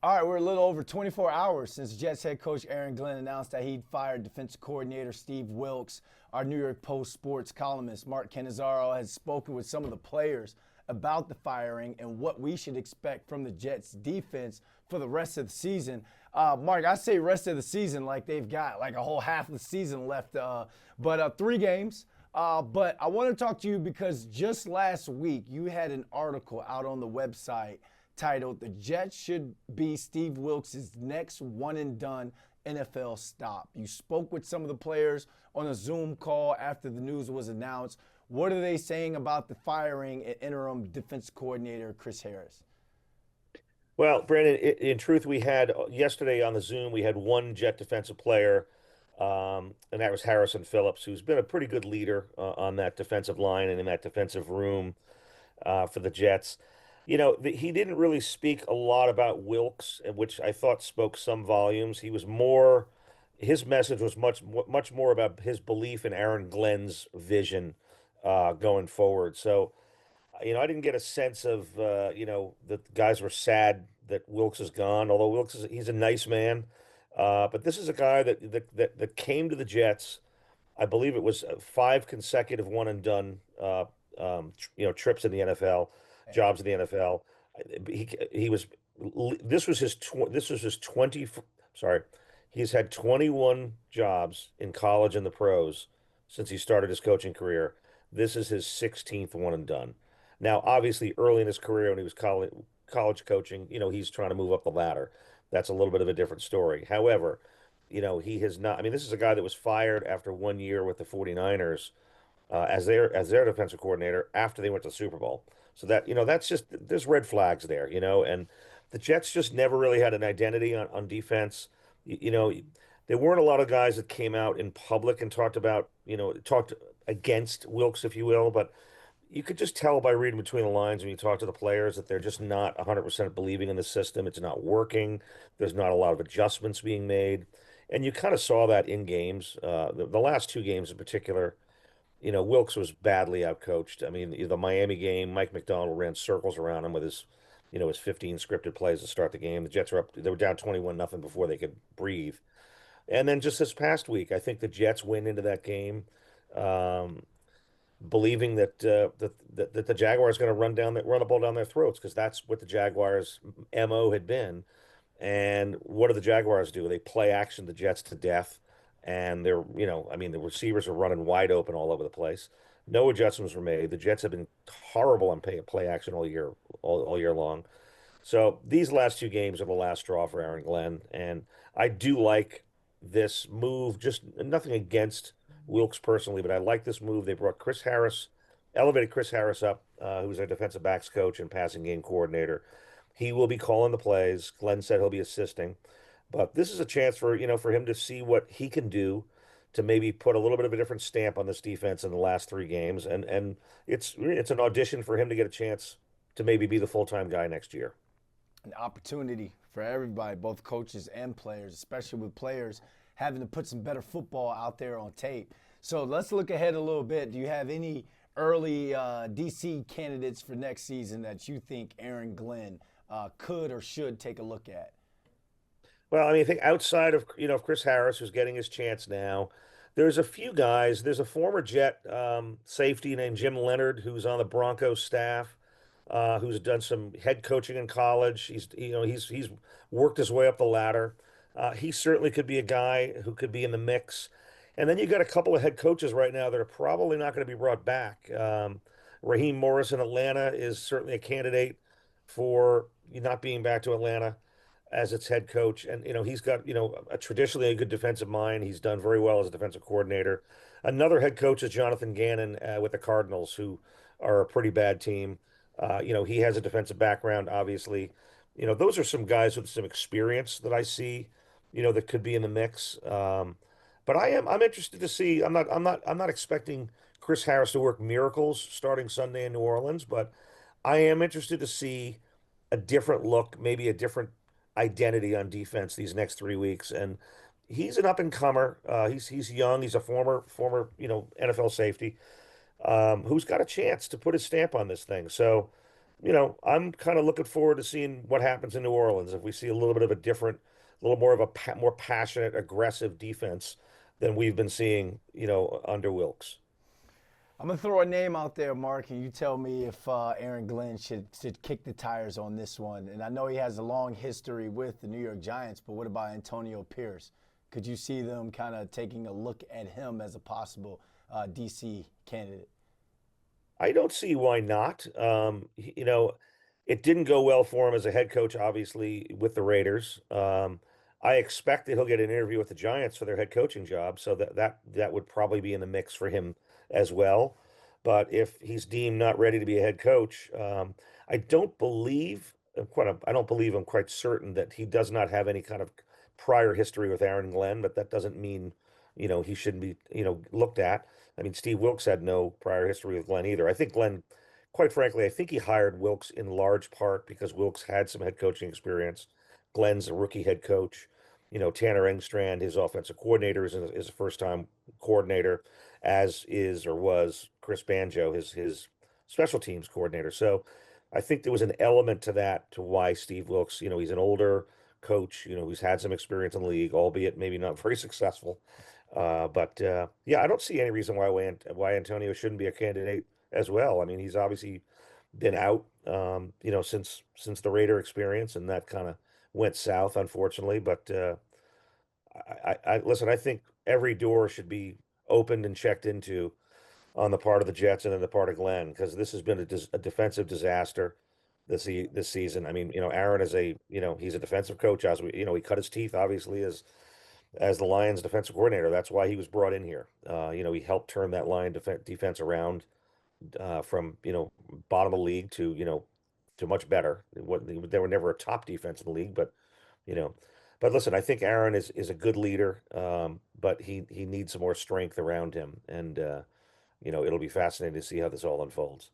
All right, we're a little over 24 hours since Jets head coach Aaron Glenn announced that he'd fired defensive coordinator Steve Wilks. Our New York Post sports columnist Mark Cannizzaro has spoken with some of the players about the firing and what we should expect from the Jets defense for the rest of the season. Mark, I say rest of the season like they've got like a whole half of the season left, but 3 games. But I want to talk to you because just last week you had an article out on the website titled "The Jets Should Be Steve Wilks' Next One and Done NFL Stop." You spoke with some of the players on a Zoom call after the news was announced. What are they saying about the firing at interim defense coordinator Chris Harris? Well, Brandon, in truth, we had yesterday on the Zoom, we had one Jet defensive player, and that was Harrison Phillips, who's been a pretty good leader on that defensive line and in that defensive room for the Jets. He didn't really speak a lot about Wilkes, which I thought spoke some volumes. His message was much more about his belief in Aaron Glenn's vision going forward. So, I didn't get a sense of, that guys were sad that Wilkes is gone, although he's a nice man. But this is a guy that came to the Jets. I believe it was five consecutive one and done, trips in the NFL, jobs in the NFL. He was, this was his 20, sorry, he's had 21 jobs in college and the pros since he started his coaching career. This is his 16th one and done. Now, obviously, early in his career when he was college coaching, he's trying to move up the ladder. That's a little bit of a different story. However, he has not. I mean, this is a guy that was fired after 1 year with the 49ers as their defensive coordinator after they went to the Super Bowl. So that's just there's red flags there, and the Jets just never really had an identity on defense. You know, there weren't a lot of guys that came out in public and talked against Wilkes, if you will, but you could just tell by reading between the lines when you talk to the players that they're just not 100% believing in the system. It's not working. There's not a lot of adjustments being made. And you kind of saw that in games. The last two games in particular, Wilkes was badly outcoached. I mean, the Miami game, Mike McDonald ran circles around him with his 15 scripted plays to start the game. The Jets they were down 21 nothing before they could breathe. And then just this past week, I think the Jets went into that game. Um, Believing that the Jaguars going to run the ball down their throats because that's what the Jaguars' MO had been. And what do the Jaguars do? They play action the Jets to death, and I mean, the receivers are running wide open all over the place. No adjustments were made. The Jets have been horrible on play action all year long. So these last two games are the last straw for Aaron Glenn, and I do like this move. Just nothing against Wilkes personally, but I like this move. They brought elevated Chris Harris up, who's their defensive backs coach and passing game coordinator. He will be calling the plays. Glenn said he'll be assisting, but this is a chance for him to see what he can do to maybe put a little bit of a different stamp on this defense in the last three games, and it's an audition for him to get a chance to maybe be the full-time guy next year. An opportunity for everybody, both coaches and players, especially with players having to put some better football out there on tape. So let's look ahead a little bit. Do you have any early DC candidates for next season that you think Aaron Glenn could or should take a look at? Well, I mean, I think outside of Chris Harris, who's getting his chance now, there's a few guys. There's a former Jet safety named Jim Leonard who's on the Broncos staff, who's done some head coaching in college. He's worked his way up the ladder. He certainly could be a guy who could be in the mix. And then you got a couple of head coaches right now that are probably not going to be brought back. Raheem Morris in Atlanta is certainly a candidate for not being back to Atlanta as its head coach. And, he's got, traditionally a good defensive mind. He's done very well as a defensive coordinator. Another head coach is Jonathan Gannon with the Cardinals, who are a pretty bad team. He has a defensive background, obviously. Those are some guys with some experience that I see, that could be in the mix. But I'm interested to see. I'm not expecting Chris Harris to work miracles starting Sunday in New Orleans, but I am interested to see a different look, maybe a different identity on defense these next 3 weeks. And he's an up and comer. He's young. He's a former NFL safety who's got a chance to put his stamp on this thing. So I'm kind of looking forward to seeing what happens in New Orleans. If we see a little bit of a different, a little more of a more passionate, aggressive defense than we've been seeing, under Wilks. I'm gonna throw a name out there, Mark, and you tell me if Aaron Glenn should kick the tires on this one. And I know he has a long history with the New York Giants, but what about Antonio Pierce? Could you see them kind of taking a look at him as a possible DC candidate? I don't see why not. It didn't go well for him as a head coach, obviously, with the Raiders. I expect that he'll get an interview with the Giants for their head coaching job, so that would probably be in the mix for him as well. But if he's deemed not ready to be a head coach, I don't believe, I don't believe, I'm quite certain that he does not have any kind of prior history with Aaron Glenn, but that doesn't mean, he shouldn't be, looked at. I mean, Steve Wilks had no prior history with Glenn either. I think Glenn, quite frankly, I think he hired Wilks in large part because Wilks had some head coaching experience. Glenn's a rookie head coach. Tanner Engstrand, his offensive coordinator, is a first-time coordinator, as is or was Chris Banjo, his special teams coordinator. So I think there was an element to that to why Steve Wilks, he's an older coach, who's had some experience in the league, albeit maybe not very successful. But yeah, I don't see any reason why Antonio shouldn't be a candidate as well. I mean, he's obviously been out, since the Raider experience, and that kind of went south, unfortunately. But I listen. I think every door should be opened and checked into on the part of the Jets and on the part of Glenn, because this has been a defensive disaster this season. I mean, Aaron is he's a defensive coach. As he cut his teeth obviously as the Lions defensive coordinator. That's why he was brought in here. He helped turn that Lion defense around from bottom of the league to to much better. They were never a top defense in the league, but you know. But listen, I think Aaron is a good leader, but he needs some more strength around him, and it'll be fascinating to see how this all unfolds.